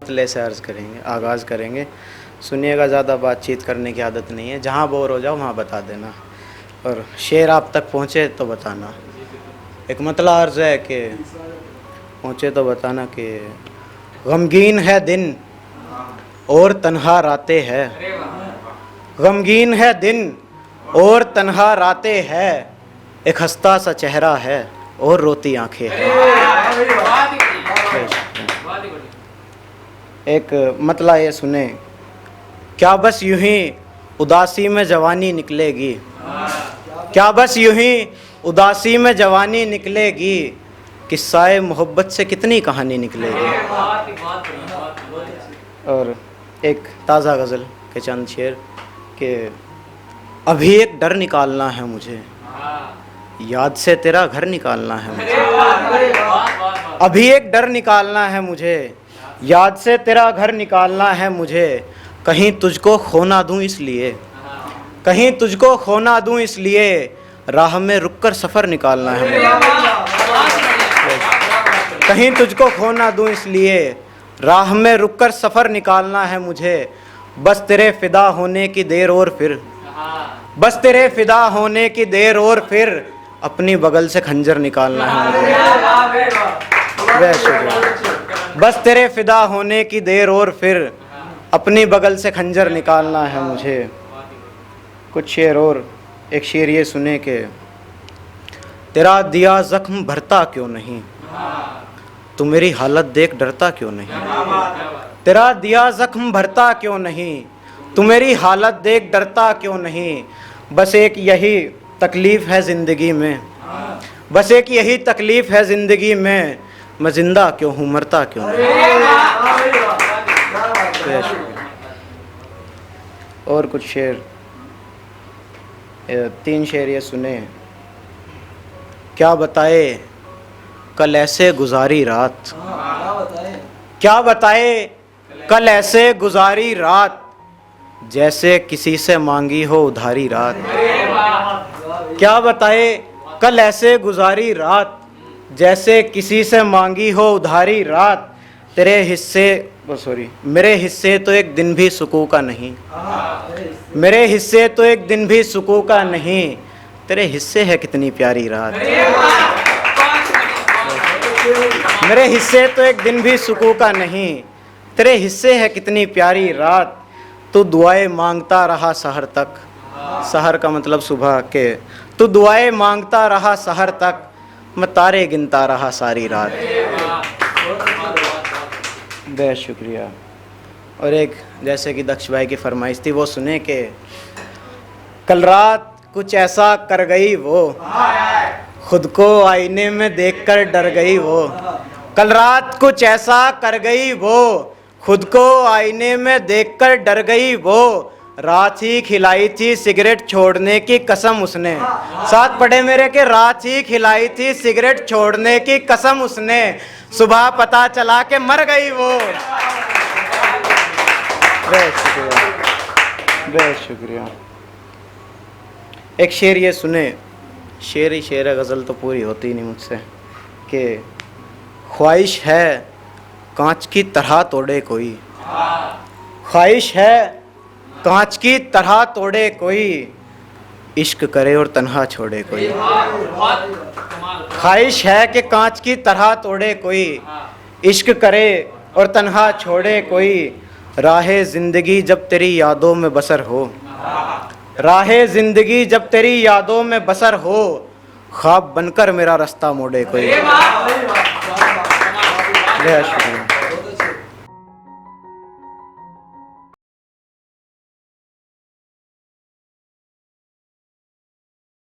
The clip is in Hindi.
मतले से अर्ज़ करेंगे, आगाज़ करेंगे। सुनिएगा, ज़्यादा बातचीत करने की आदत नहीं है। जहाँ बोर हो जाओ वहाँ बता देना, और शेर आप तक पहुँचे तो बताना। एक मतला अर्ज़ है कि पहुँचे तो बताना कि गमगीन है दिन और तन्हा रातें है, गमगीन है दिन और तन्हा रातें है, एक हंसता सा चेहरा है और रोती आंखें हैं। एक मतला ये सुने, क्या बस यूं ही उदासी में जवानी निकलेगी, क्या बस यूं ही उदासी में जवानी निकलेगी, किस्साए मोहब्बत से कितनी कहानी निकलेगी। और एक ताज़ा गज़ल के चंद शेर कि अभी एक डर निकालना है मुझे, याद से तेरा घर निकालना है मुझे। अभी एक डर निकालना है मुझे, याद से तेरा घर निकालना है मुझे, कहीं तुझको खो ना दूं इसलिए, कहीं तुझको खो ना दूं इसलिए, राह में रुककर सफ़र निकालना है मुझे। कहीं तुझको खो ना दूं इसलिए, राह में रुककर सफ़र निकालना है मुझे, बस तेरे फ़िदा होने की देर और फिर, बस तेरे फ़िदा होने की देर और फिर, अपनी बगल से खंजर निकालना है मुझे। बस तेरे फ़िदा होने की देर और फिर, अपनी बगल से खंजर निकालना है मुझे। कुछ शेर और, एक शेर ये सुने कि तेरा दिया ज़ख्म भरता क्यों नहीं, तू मेरी हालत देख डरता क्यों नहीं, तेरा दिया ज़ख्म भरता क्यों नहीं, तू मेरी हालत देख डरता क्यों नहीं, बस एक यही तकलीफ़ है ज़िंदगी में, बस एक यही तकलीफ़ है ज़िंदगी में, मैं ज़िंदा क्यों हूँ मरता क्यों नहीं। और कुछ शेर, 3 शेर ये सुने, क्या बताए कल ऐसे गुजारी रात, क्या बताए कल ऐसे गुजारी रात, जैसे किसी से मांगी हो उधारी रात। क्या बताए कल ऐसे गुजारी रात, जैसे किसी से मांगी हो उधारी रात, तेरे हिस्से मेरे हिस्से तो एक दिन भी सुकून का नहीं, मेरे हिस्से तो एक दिन भी सुकून का नहीं, तेरे हिस्से है कितनी प्यारी रात। मेरे हिस्से तो एक दिन भी सुकून का नहीं, तेरे हिस्से है कितनी प्यारी रात, तू दुआएं मांगता रहा सहर तक, सहर का मतलब सुबह के, तू दुआएं मांगता रहा सहर तक, मैं तारे गिनता रहा सारी रात। बेहद शुक्रिया। और एक जैसे कि दक्ष भाई की फरमाइश थी वो सुने कि कल रात कुछ ऐसा कर गई वो, खुद को आईने में देखकर डर गई वो, कल रात कुछ ऐसा कर गई वो, खुद को आईने में देखकर डर गई वो, रात ही खिलाई थी सिगरेट छोड़ने की कसम उसने, साथ पढ़े मेरे के रात ही खिलाई थी सिगरेट छोड़ने की कसम उसने, सुबह पता चला के मर गई वो। बेहद शुक्रिया, बेहद शुक्रिया। एक शेर ये सुने, शेर ही शेर है, गज़ल तो पूरी होती ही नहीं मुझसे, कि ख्वाहिश है कांच की तरह तोड़े कोई, ख्वाहिश है कांच की तरह तोड़े कोई, इश्क करे और तन्हा छोड़े कोई। ख्वाहिश है कि कांच की तरह तोड़े कोई, इश्क करे और तन्हा छोड़े कोई, राहे ज़िंदगी जब तेरी यादों में बसर हो, राहे ज़िंदगी जब तेरी यादों में बसर हो, ख्वाब बनकर मेरा रास्ता मोड़े कोई। बेहद शुक्रिया।